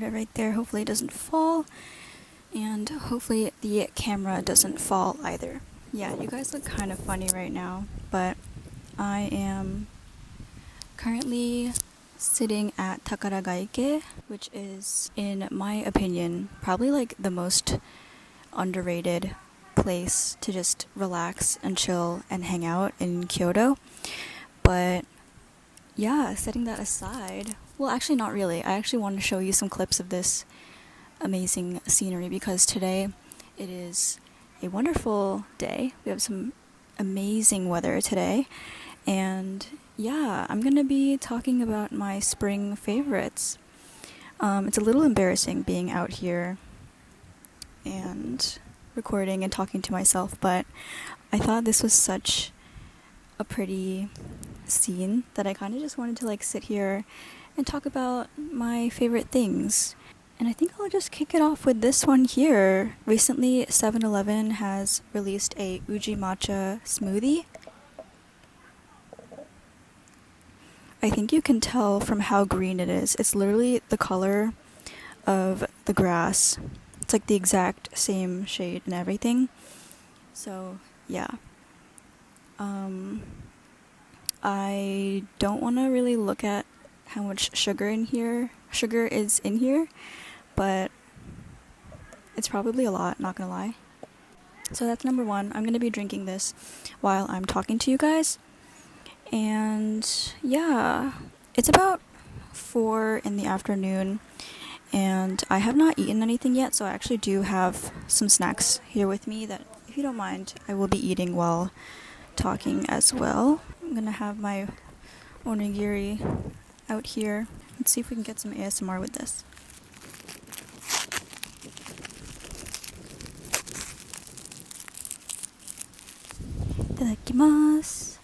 put it right there. Hopefully it doesn't fall, and hopefully the camera doesn't fall either. Yeah, you guys look kind of funny right now, but I am currently sitting at Takaragaike, which is, in my opinion, probably like the most underrated place to just relax and chill and hang out in Kyoto. But yeah, setting that aside, well, actually not really. I actually want to show you some clips of this amazing scenery because today it is a wonderful day. We have some amazing weather today, and yeah, I'm gonna be talking about my spring favorites. It's a little embarrassing being out here and recording and talking to myself, but I thought this was such a pretty scene that I kind of just wanted to like sit here and talk about my favorite things. And I think I'll just kick it off with this one here. Recently, 7-Eleven has released a uji matcha smoothie. I think you can tell from how green it is. It's literally the color of the grass. It's like the exact same shade and everything. So, yeah. I don't want to really look at how much sugar is in here, but it's probably a lot, not gonna lie. So that's number one. I'm gonna be drinking this while I'm talking to you guys. And yeah, it's about 4 in the afternoon, and I have not eaten anything yet, so I actually do have some snacks here with me that, if you don't mind, I will be eating while talking as well. I'm gonna have my onigiri out here. Let's see if we can get some ASMR with this. Itadakimasu.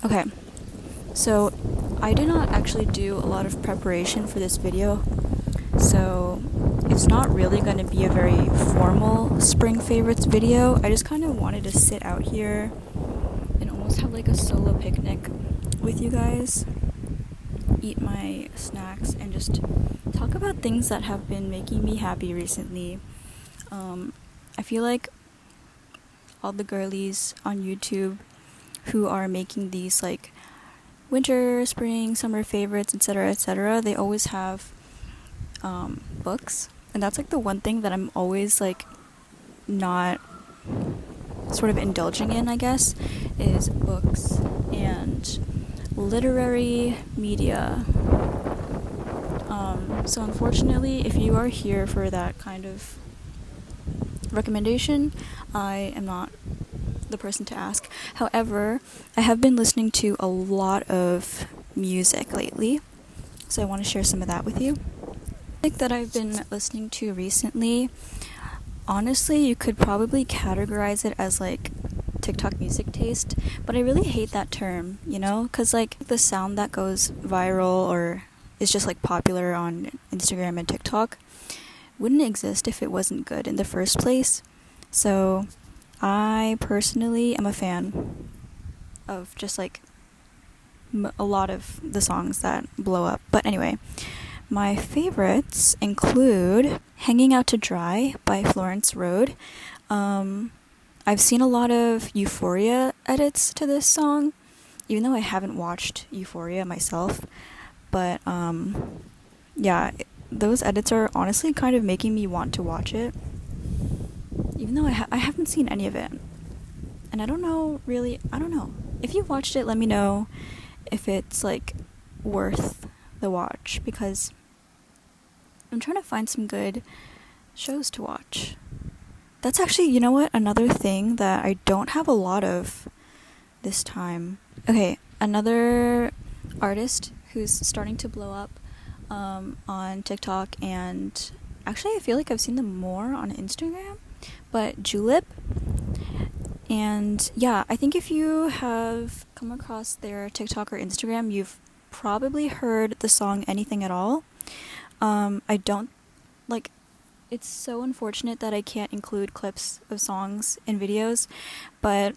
Okay, so I did not actually do a lot of preparation for this video, so it's not really going to be a very formal spring favorites video. I just kind of wanted to sit out here and almost have like a solo picnic with you guys, eat my snacks, and just talk about things that have been making me happy recently. I feel like all the girlies on YouTube who are making these like winter, spring, summer favorites, etc., they always have books, and that's like the one thing that I'm always like not sort of indulging in, I guess, is books and literary media. So unfortunately, if you are here for that kind of recommendation, I am not the person to ask. However, I have been listening to a lot of music lately, so I want to share some of that with you. Music that I've been listening to recently, honestly, you could probably categorize it as like TikTok music taste, but I really hate that term, you know, because like the sound that goes viral or is just like popular on Instagram and TikTok wouldn't exist if it wasn't good in the first place. So I personally am a fan of just like a lot of the songs that blow up. But anyway, my favorites include Hanging Out to Dry by Florence Road. I've seen a lot of Euphoria edits to this song, even though I haven't watched Euphoria myself. But yeah, those edits are honestly kind of making me want to watch it, even though I haven't seen any of it. And I don't know. If you've watched it, let me know if it's like worth the watch, because I'm trying to find some good shows to watch. That's actually, you know what, another thing that I don't have a lot of this time. Okay, another artist who's starting to blow up on TikTok, and actually I feel like I've seen them more on Instagram, but Julep. And yeah, I think if you have come across their TikTok or Instagram, you've probably heard the song Anything at All. I don't, like, it's so unfortunate that I can't include clips of songs in videos, but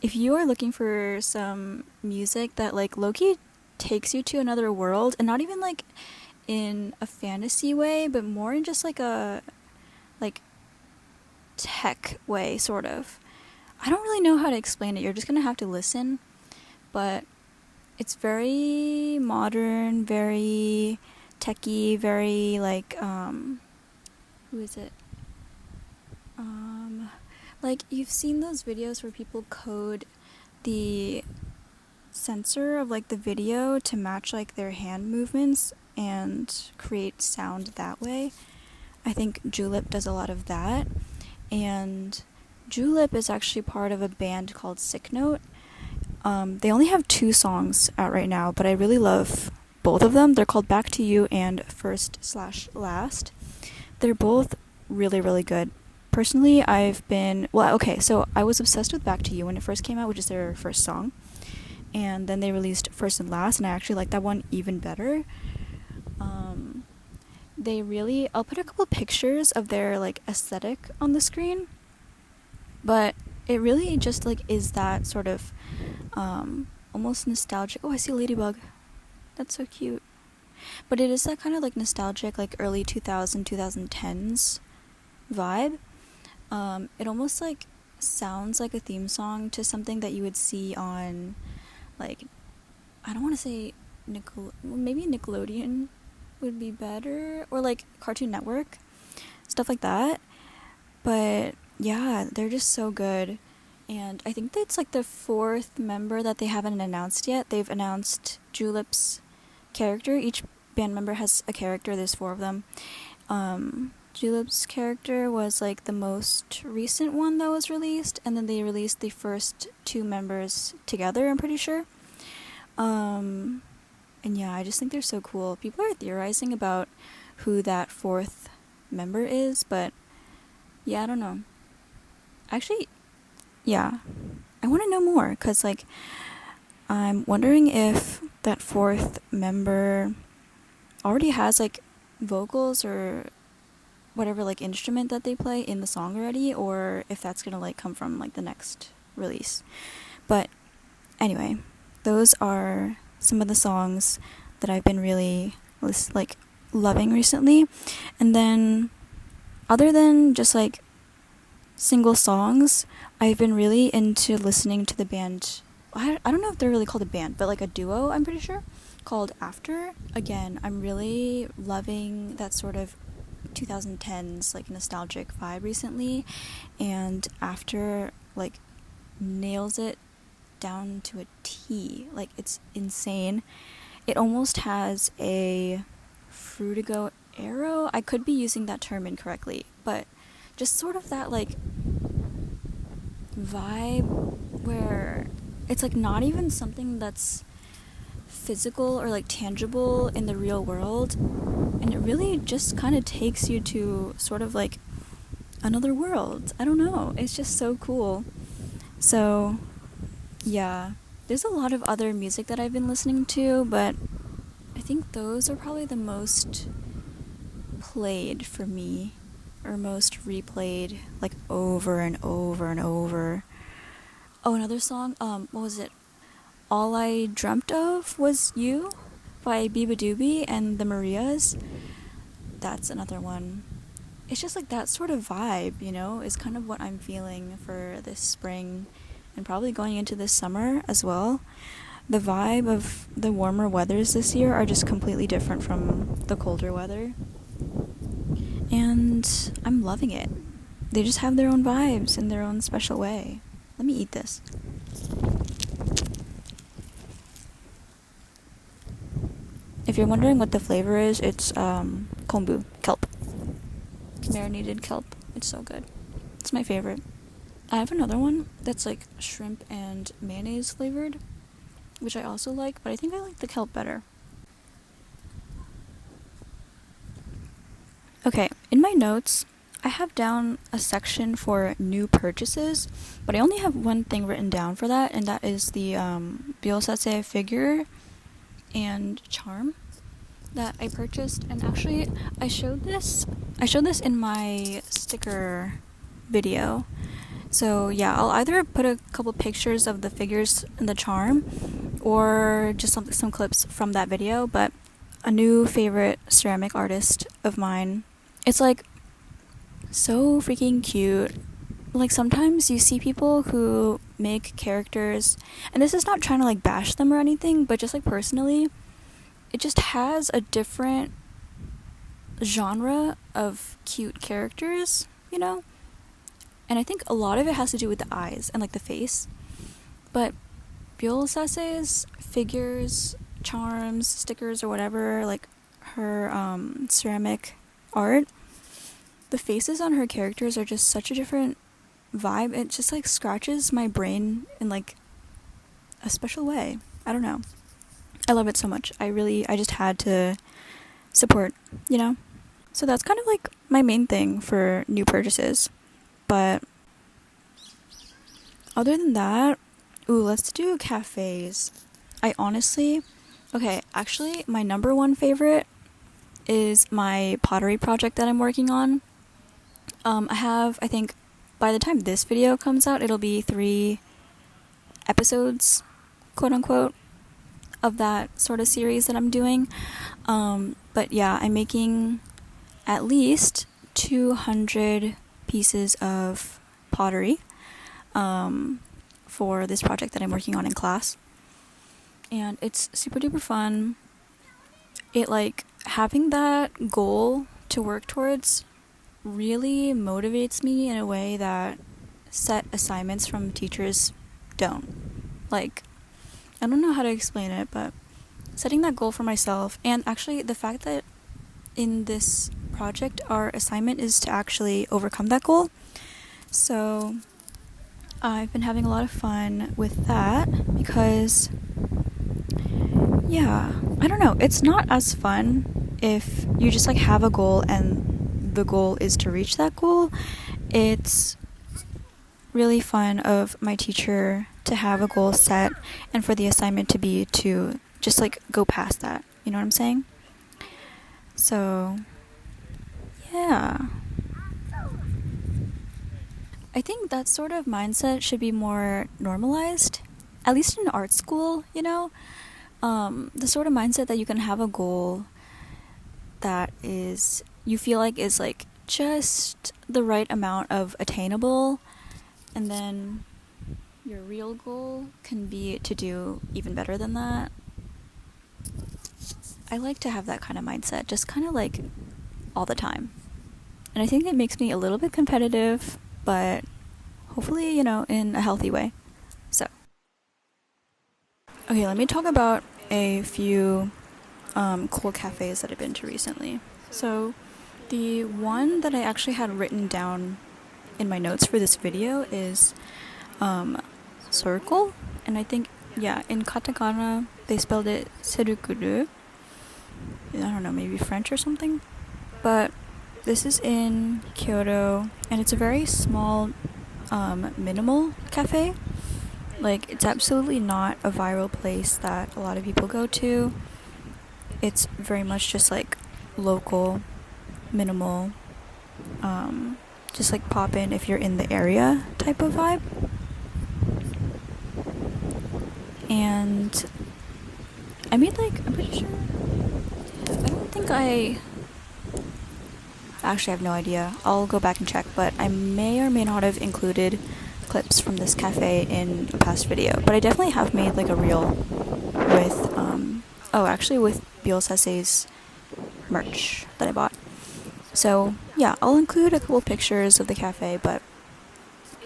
if you are looking for some music that like low-key takes you to another world, and not even like in a fantasy way, but more in just like a like tech way, sort of. I don't really know how to explain it. You're just gonna have to listen, but it's very modern, very techy, very like who is it? Like you've seen those videos where people code the sensor of like the video to match like their hand movements and create sound that way. I think Julep does a lot of that, and Julep is actually part of a band called Sick Note. They only have 2 songs out right now, but I really love both of them. They're called Back to You and First/Last. They're both really, really good. Personally, so I was obsessed with Back to You when it first came out, which is their first song. And then they released First and Last, and I actually like that one even better. I'll put a couple pictures of their like aesthetic on the screen, but it really just like is that sort of almost nostalgic. Oh, I see a ladybug. That's so cute. But it is that kind of like nostalgic, like early 2010s vibe. It almost like sounds like a theme song to something that you would see on, like, I don't want to say maybe Nickelodeon would be better, or like Cartoon Network, stuff like that. But yeah, they're just so good. And I think that's like the 4th member that they haven't announced yet. They've announced Julep's character. Each band member has a character. There's 4 of them. Julep's character was like the most recent one that was released, and then they released the first 2 members together, I'm pretty sure. And yeah, I just think they're so cool. People are theorizing about who that 4th member is, but yeah, I don't know. Actually, yeah, I want to know more, because like I'm wondering if that 4th member already has like vocals or whatever like instrument that they play in the song already, or if that's gonna like come from like the next release. But anyway, those are some of the songs that I've been really like loving recently. And then other than just like single songs, I've been really into listening to the band. I don't know if they're really called a band, but like a duo, I'm pretty sure, called After. Again, I'm really loving that sort of 2010s like nostalgic vibe recently, and After like nails it down to a T. Like, it's insane. It almost has a Fruitigo arrow. I could be using that term incorrectly, but just sort of that like vibe where it's like not even something that's physical or like tangible in the real world, and it really just kind of takes you to sort of like another world. I don't know, it's just so cool. So yeah, there's a lot of other music that I've been listening to, but I think those are probably the most played for me, or most replayed like over and over and over. Oh, another song, what was it? All I Dreamt Of Was You by Biba Doobie and the Marias. That's another one. It's just like that sort of vibe, you know, is kind of what I'm feeling for this spring and probably going into this summer as well. The vibe of the warmer weathers this year are just completely different from the colder weather. And I'm loving it. They just have their own vibes in their own special way. Let me eat this. If you're wondering what the flavor is, it's kombu, kelp. Marinated kelp. It's so good. It's my favorite. I have another one that's like shrimp and mayonnaise flavored, which I also like, but I think I like the kelp better. Okay, in my notes, I have down a section for new purchases, but I only have one thing written down for that, and that is the Biosase figure and charm that I purchased. And actually, I showed this in my sticker video. So yeah, I'll either put a couple pictures of the figures in the charm or just some clips from that video. But a new favorite ceramic artist of mine, it's like so freaking cute. Like sometimes you see people who make characters, and this is not trying to like bash them or anything, but just like personally, it just has a different genre of cute characters, you know? And I think a lot of it has to do with the eyes and like the face. But Byosase's figures, charms, stickers, or whatever, like her ceramic art, the faces on her characters are just such a different vibe. It just like scratches my brain in like a special way. I don't know. I love it so much. I just had to support, you know? So that's kind of like my main thing for new purchases. But other than that, let's do cafes. Actually, my number one favorite is my pottery project that I'm working on. I think by the time this video comes out, it'll be 3 episodes, quote unquote, of that sort of series that I'm doing. But yeah, I'm making at least 200 pieces of pottery for this project that I'm working on in class. And it's super duper fun. It like having that goal to work towards really motivates me in a way that set assignments from teachers don't. Like, I don't know how to explain it, but setting that goal for myself, and actually the fact that in this project our assignment is to actually overcome that goal. So I've been having a lot of fun with that because, yeah, I don't know, it's not as fun if you just like have a goal and the goal is to reach that goal. It's really fun of my teacher to have a goal set and for the assignment to be to just like go past that, you know what I'm saying? So yeah, I think that sort of mindset should be more normalized, at least in art school, you know? The sort of mindset that you can have a goal that is, you feel like is like just the right amount of attainable, and then your real goal can be to do even better than that. I like to have that kind of mindset, just kind of like all the time. And I think it makes me a little bit competitive, but hopefully, you know, in a healthy way. So, okay, let me talk about a few cool cafes that I've been to recently. So, the one that I actually had written down in my notes for this video is Circle, and I think, yeah, in katakana they spelled it Serukuru. I don't know, maybe French or something. But this is in Kyoto, and it's a very small, minimal cafe. Like, it's absolutely not a viral place that a lot of people go to. It's very much just like local, minimal, just like pop in if you're in the area type of vibe. And I made like, I'm pretty sure, I don't think actually I have no idea, I'll go back and check, but I may or may not have included clips from this cafe in a past video, but I definitely have made like a reel with with Byosase's merch that I bought. So yeah, I'll include a couple pictures of the cafe, but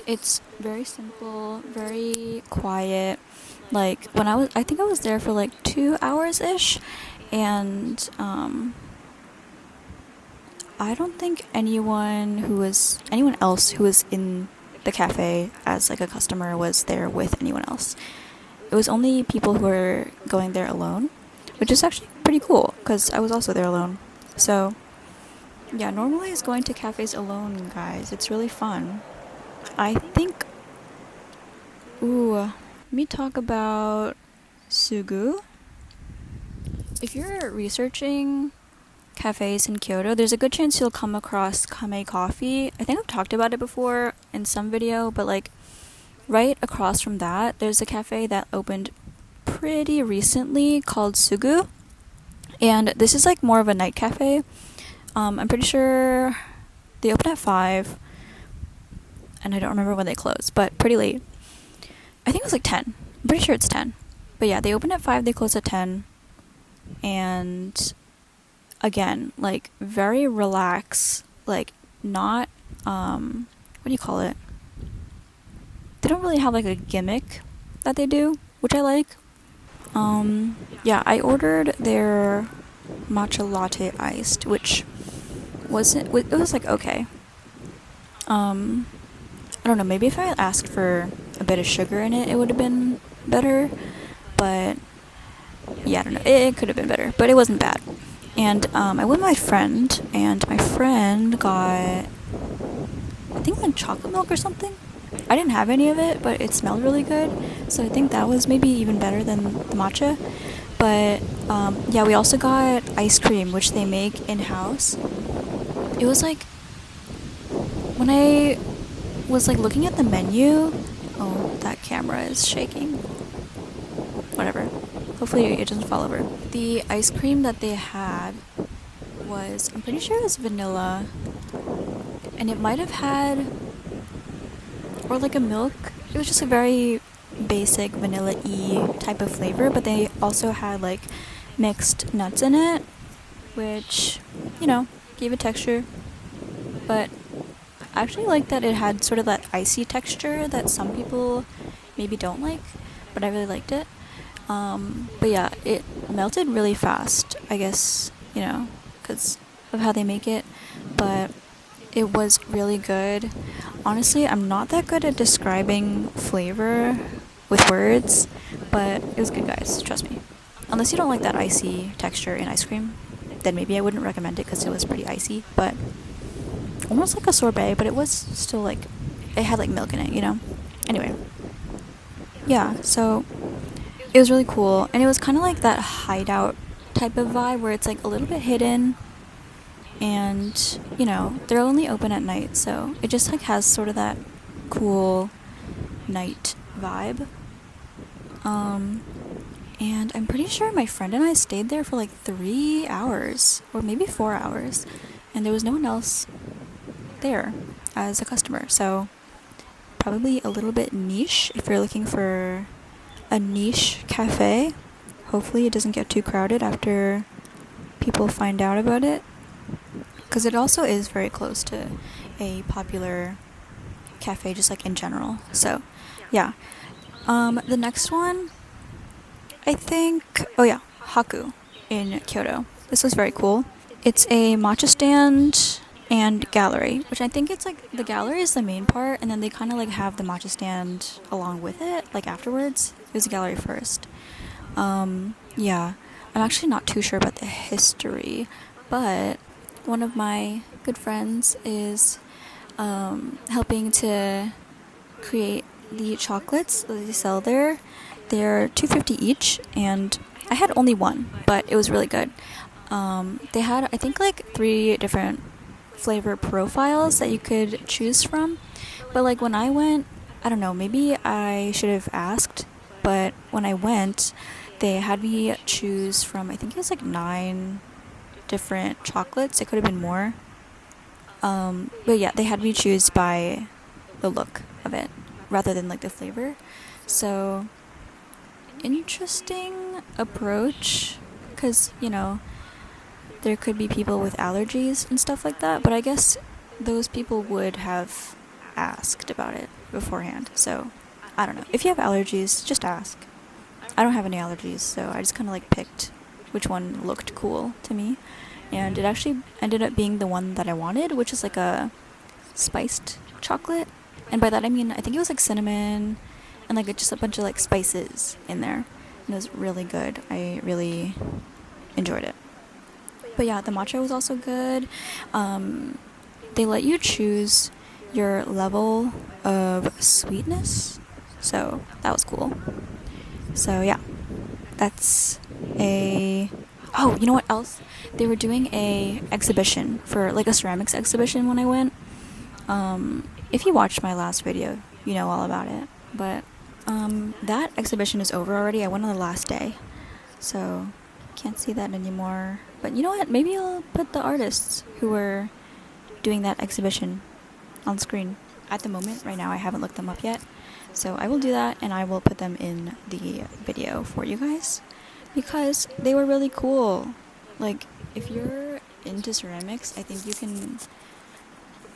it's very simple, very quiet. Like I think I was there for like 2 hours ish, and I don't think anyone else who was in the cafe as like a customer was there with anyone else. It was only people who were going there alone, which is actually pretty cool because I was also there alone. So yeah, normalize going to cafes alone, guys. It's really fun. I think, let me talk about Sugu. If you're researching cafes in Kyoto, there's a good chance you'll come across Kame Coffee. I think I've talked about it before in some video, but like right across from that, there's a cafe that opened pretty recently called Sugu. And this is like more of a night cafe. I'm pretty sure they open at 5, and I don't remember when they close, but pretty late. I think it was like 10. I'm pretty sure it's 10. But yeah, they open at 5, they close at 10. And again, like very relaxed, like not, what do you call it? They don't really have like a gimmick that they do, which I like. Yeah, I ordered their matcha latte iced, which it was like okay. I don't know, maybe if I had asked for a bit of sugar in it, it would have been better, but yeah, I don't know, it could have been better, but it wasn't bad. And I went with my friend, and my friend got, I think like chocolate milk or something. I didn't have any of it, but it smelled really good, so I think that was maybe even better than the matcha. But yeah, we also got ice cream, which they make in-house. It was like, when I was like looking at the menu, oh, that camera is shaking. Whatever. Hopefully it doesn't fall over. The ice cream that they had was, I'm pretty sure it was vanilla, and it might have had, or like a milk. It was just a very basic vanilla-y type of flavor, but they also had like mixed nuts in it, which, you know, gave it texture. But I actually like that it had sort of that icy texture that some people maybe don't like, but I really liked it. But yeah, it melted really fast, I guess, you know, because of how they make it, but it was really good. Honestly, I'm not that good at describing flavor with words, but it was good, guys, trust me. Unless you don't like that icy texture in ice cream, then maybe I wouldn't recommend it because it was pretty icy, but almost like a sorbet, but it was still like, it had like milk in it, you know? Anyway, yeah, so it was really cool, and it was kind of like that hideout type of vibe where it's like a little bit hidden, and you know, they're only open at night, so it just like has sort of that cool night vibe. And I'm pretty sure my friend and I stayed there for like 3 hours or maybe 4 hours, and there was no one else there as a customer, so probably a little bit niche if you're looking for a niche cafe. Hopefully it doesn't get too crowded after people find out about it, because it also is very close to a popular cafe, just like in general. So yeah, the next one, I think, oh yeah, Haku in Kyoto. This was very cool. It's a matcha stand and gallery, which I think it's like the gallery is the main part, and then they kind of like have the matcha stand along with it, like afterwards. It was a gallery first. Yeah, I'm actually not too sure about the history, but one of my good friends is helping to create the chocolates that they sell there. They're $2.50 each, and I had only one, but it was really good. They had, I think, like 3 different flavor profiles that you could choose from, but like when I went, I don't know, maybe I should have asked, but when I went, they had me choose from, I think it was like 9 different chocolates. It could have been more, but yeah, they had me choose by the look of it rather than like the flavor. So interesting approach, because you know, there could be people with allergies and stuff like that, but I guess those people would have asked about it beforehand. So I don't know, if you have allergies, just ask. I don't have any allergies, so I just kind of like picked which one looked cool to me, and it actually ended up being the one that I wanted, which is like a spiced chocolate. And by that I mean, I think it was like cinnamon and like just a bunch of like spices in there, and it was really good. I really enjoyed it. But yeah, the matcha was also good. They let you choose your level of sweetness, so that was cool. So yeah, that's a Oh, you know what else? They were doing a exhibition for like a ceramics exhibition when I went. If you watched my last video, you know all about it. But that exhibition is over already. I went on the last day, so can't see that anymore. But you know what? Maybe I'll put the artists who were doing that exhibition on screen. At the moment, right now, I haven't looked them up yet. So I will do that, and I will put them in the video for you guys because they were really cool. Like, if you're into ceramics, I think you can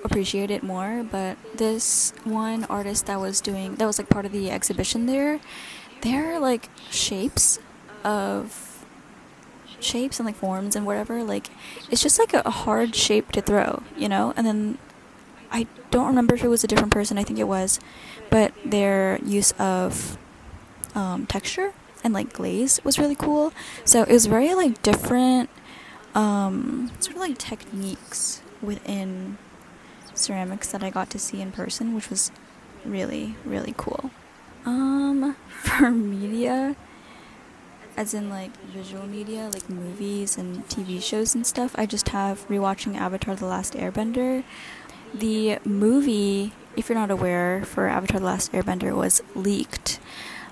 appreciate it more. But this one artist that was like part of the exhibition there, they're like shapes and like forms and whatever. Like, it's just like a hard shape to throw, you know? And then I don't remember if it was a different person, I think it was, but their use of texture and like glaze was really cool. So it was very like different sort of like techniques within ceramics that I got to see in person, which was really, really cool. For media, as in like visual media, like movies and TV shows and stuff, I just have rewatching Avatar: The Last Airbender. The movie, if you're not aware, for Avatar: The Last Airbender was leaked.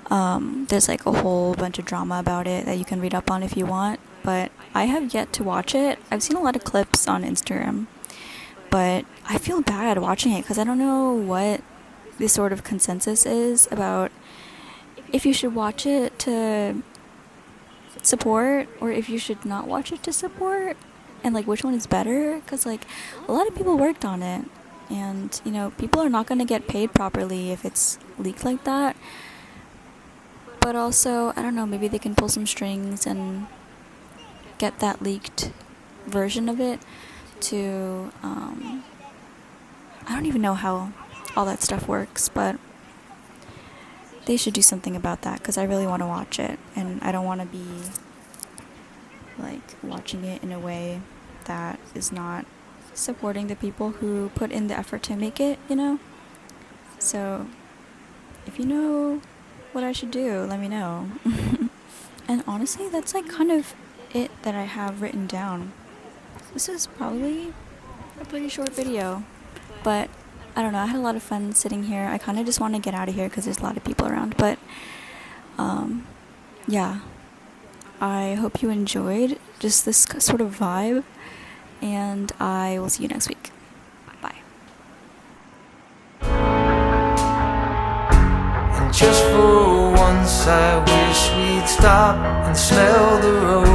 There's like a whole bunch of drama about it that you can read up on if you want, but I have yet to watch it. I've seen a lot of clips on Instagram, but I feel bad watching it because I don't know what the sort of consensus is about if you should watch it to support or if you should not watch it to support, and like which one is better, because like a lot of people worked on it, and you know, people are not going to get paid properly if it's leaked like that. But also, I don't know, maybe they can pull some strings and get that leaked version of it to I don't even know how all that stuff works, but they should do something about that because I really want to watch it, and I don't want to be like watching it in a way that is not supporting the people who put in the effort to make it, you know? So if you know what I should do, let me know. And honestly, that's like kind of it that I have written down. This is probably a pretty short video, but I don't know, I had a lot of fun sitting here. I kind of just want to get out of here because there's a lot of people around, but yeah, I hope you enjoyed just this sort of vibe, and I will see you next week. Bye. And just for once I wish we'd stop and smell the roses.